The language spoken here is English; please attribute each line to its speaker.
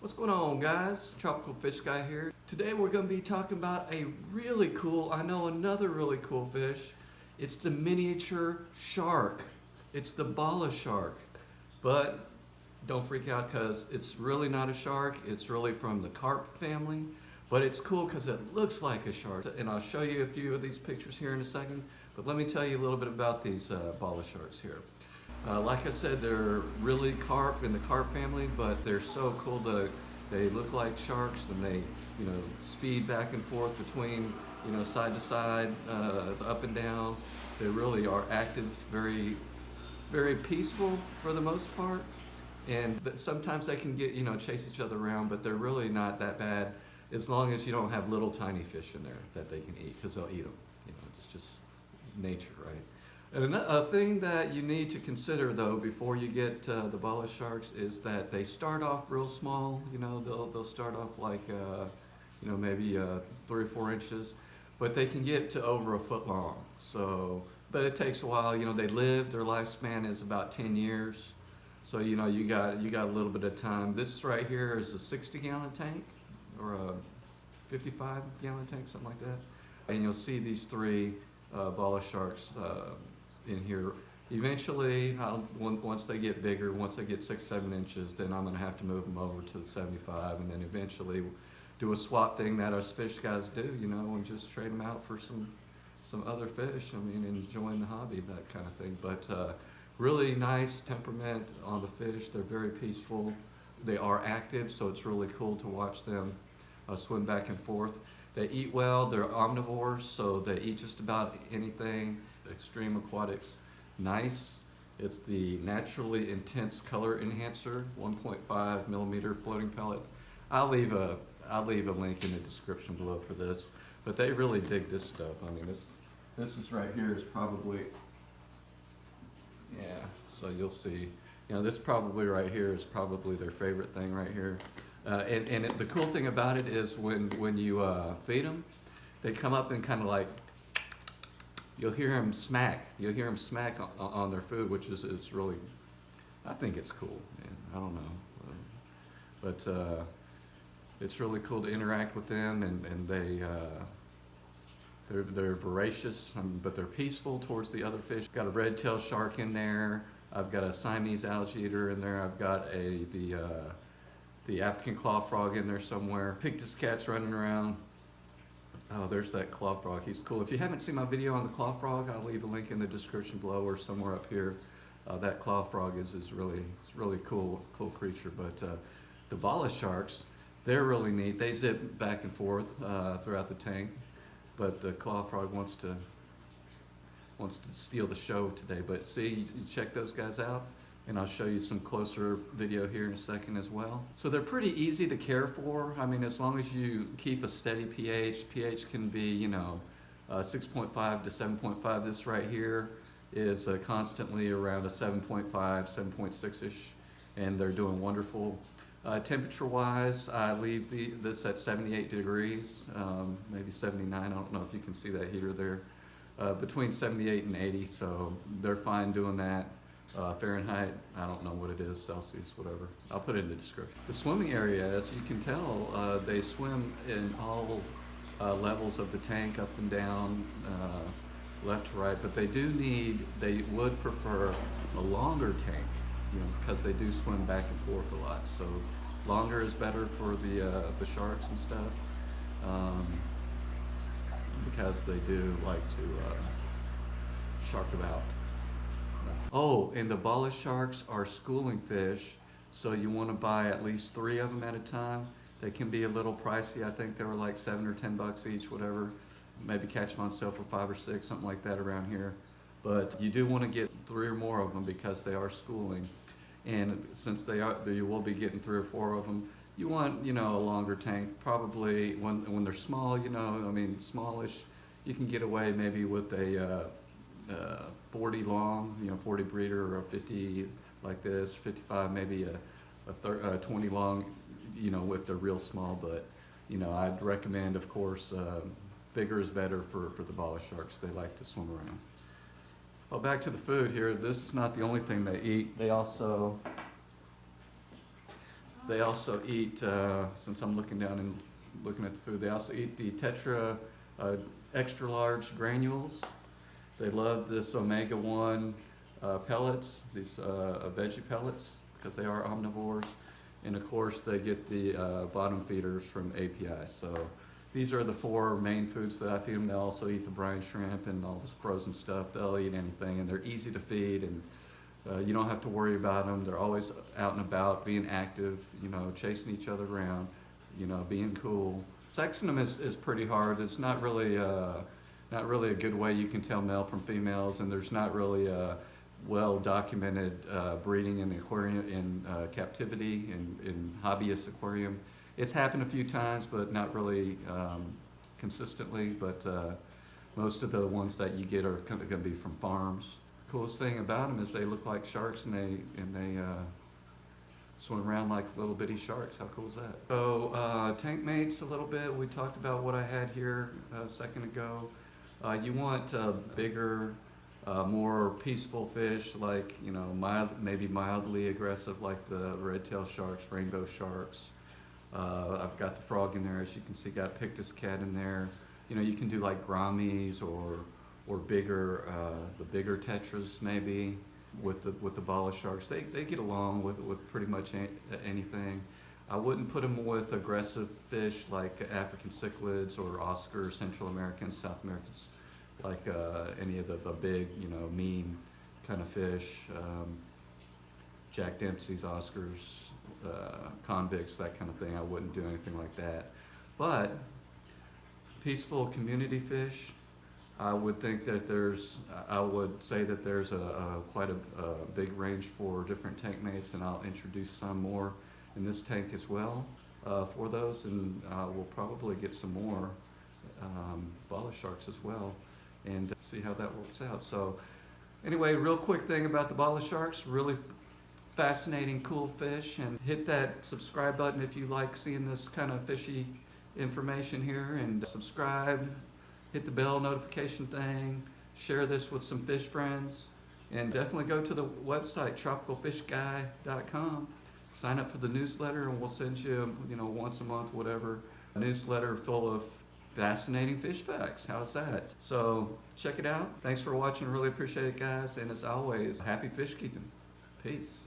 Speaker 1: What's going on, guys? Tropical Fish Guy here. Today we're going to be talking about a really cool, another really cool fish. It's the miniature shark. It's the Bala Shark. But don't freak out because it's really not a shark. It's really from the carp family. But it's cool because it looks like a shark. And I'll show you a few of these pictures here in a second. But let me tell you a little bit about these Bala Sharks here. Like I said, they're really carp in the carp family, but they're so cool. They look like sharks, and they, speed back and forth between, side to side, up and down. They really are active, very, very peaceful for the most part. And sometimes they can get, chase each other around, but they're really not that bad as long as you don't have little tiny fish in there that they can eat, because they'll eat them. It's just nature, right? And a thing that you need to consider, though, before you get the Bala Sharks is that they start off real small. They'll start off like, maybe 3 or 4 inches, but they can get to over a foot long. So, but it takes a while. They live. Their lifespan is about 10 years. So you got a little bit of time. This right here is a 60-gallon tank or a 55-gallon tank, something like that. And you'll see these 3 Bala Sharks in here. Eventually, once they get bigger, once they get 6-7 inches, then I'm going to have to move them over to the 75, and then eventually do a swap thing that us fish guys do, and just trade them out for some other fish. Enjoying the hobby, that kind of thing. But really nice temperament on the fish. They're very peaceful. They are active, so it's really cool to watch them swim back and forth. They eat well. They're omnivores, so they eat just about anything. Extreme Aquatics, nice. It's the Naturally Intense Color Enhancer 1.5 millimeter floating pellet. I'll leave a link in the description below for this. But they really dig this stuff. This is right here is probably, yeah. So you'll see. This probably right here is probably their favorite thing right here. The cool thing about it is when you feed them, they come up and kind of like, you'll hear them smack. You'll hear them smack on their food, which is it's really, I think it's cool, man. I don't know, but it's really cool to interact with them, and they're voracious, but they're peaceful towards the other fish. Got a red-tailed shark in there. I've got a Siamese algae eater in there. I've got the African claw frog in there somewhere. Pictus cat's running around. Oh, there's that claw frog. He's cool. If you haven't seen my video on the claw frog, I'll leave a link in the description below or somewhere up here. That claw frog is really cool creature. But the Bala Sharks, they're really neat. They zip back and forth throughout the tank, but the claw frog wants to steal the show today. But see, you check those guys out, and I'll show you some closer video here in a second as well. So they're pretty easy to care for. As long as you keep a steady pH. pH can be, 6.5 to 7.5. This right here is constantly around a 7.5, 7.6-ish, and they're doing wonderful. Temperature-wise, I leave this at 78 degrees, maybe 79. I don't know if you can see that heater there. Between 78 and 80, so they're fine doing that. Fahrenheit, I don't know what it is, Celsius, whatever. I'll put it in the description. The swimming area, as you can tell, they swim in all levels of the tank, up and down, left to right, but they would prefer a longer tank, because they do swim back and forth a lot. So longer is better for the sharks and stuff, because they do like to shark about. Oh, and the Bala Sharks are schooling fish, so you want to buy at least 3 of them at a time. They can be a little pricey. I think they were like $7 or $10 each, whatever. Maybe catch them on sale for 5 or 6, something like that around here. But you do want to get 3 or more of them because they are schooling. And since you will be getting 3 or 4 of them, you want, a longer tank. Probably when they're small, smallish, you can get away maybe with a 40 long, 40 breeder, or a 50 like this, 55, maybe a 20 long, if they're real small. But, I'd recommend, of course, bigger is better for the Bala Sharks. They like to swim around. Well, back to the food here. This is not the only thing they eat. They also They also eat, since I'm looking down and looking at the food, they also eat the Tetra extra large granules. They love this omega-1 pellets, these veggie pellets, because they are omnivores. And of course, they get the bottom feeders from API. So these are the 4 main foods that I feed them. They also eat the brine shrimp and all this frozen stuff. They'll eat anything, and they're easy to feed, and you don't have to worry about them. They're always out and about, being active, you know, chasing each other around, you know, being cool. Sexing them is pretty hard. It's not really a good way you can tell male from females, and there's not really a well-documented breeding in the aquarium, in captivity, in hobbyist aquarium. It's happened a few times, but not really consistently, but most of the ones that you get are going to be from farms. Coolest thing about them is they look like sharks, and they swim around like little bitty sharks. How cool is that? So tank mates a little bit. We talked about what I had here a second ago. You want bigger, more peaceful fish, like, you know, maybe mildly aggressive, like the red-tailed sharks, rainbow sharks. I've got the frog in there, as you can see. Got pictus cat in there. You know, you can do like grammies or bigger, the bigger tetras maybe with the Bala Sharks. They get along with pretty much anything. I wouldn't put them with aggressive fish like African cichlids or Oscar, Central Americans, South Americans, like any of the big, you know, mean kind of fish. Jack Dempsey's, Oscars, convicts, that kind of thing. I wouldn't do anything like that. But peaceful community fish, I would think that I would say that there's quite a big range for different tank mates, and I'll introduce some more in this tank as well for those, and we'll probably get some more Bala Sharks as well, and see how that works out. So anyway, real quick thing about the Bala Sharks, really fascinating, cool fish, and hit that subscribe button if you like seeing this kind of fishy information here, and subscribe, hit the bell notification thing, share this with some fish friends, and definitely go to the website tropicalfishguy.com, sign up for the newsletter, and we'll send you, you know, once a month, whatever, a newsletter full of fascinating fish facts. How's that? So check it out. Thanks for watching. Really appreciate it, guys, and as always, happy fish keeping. Peace.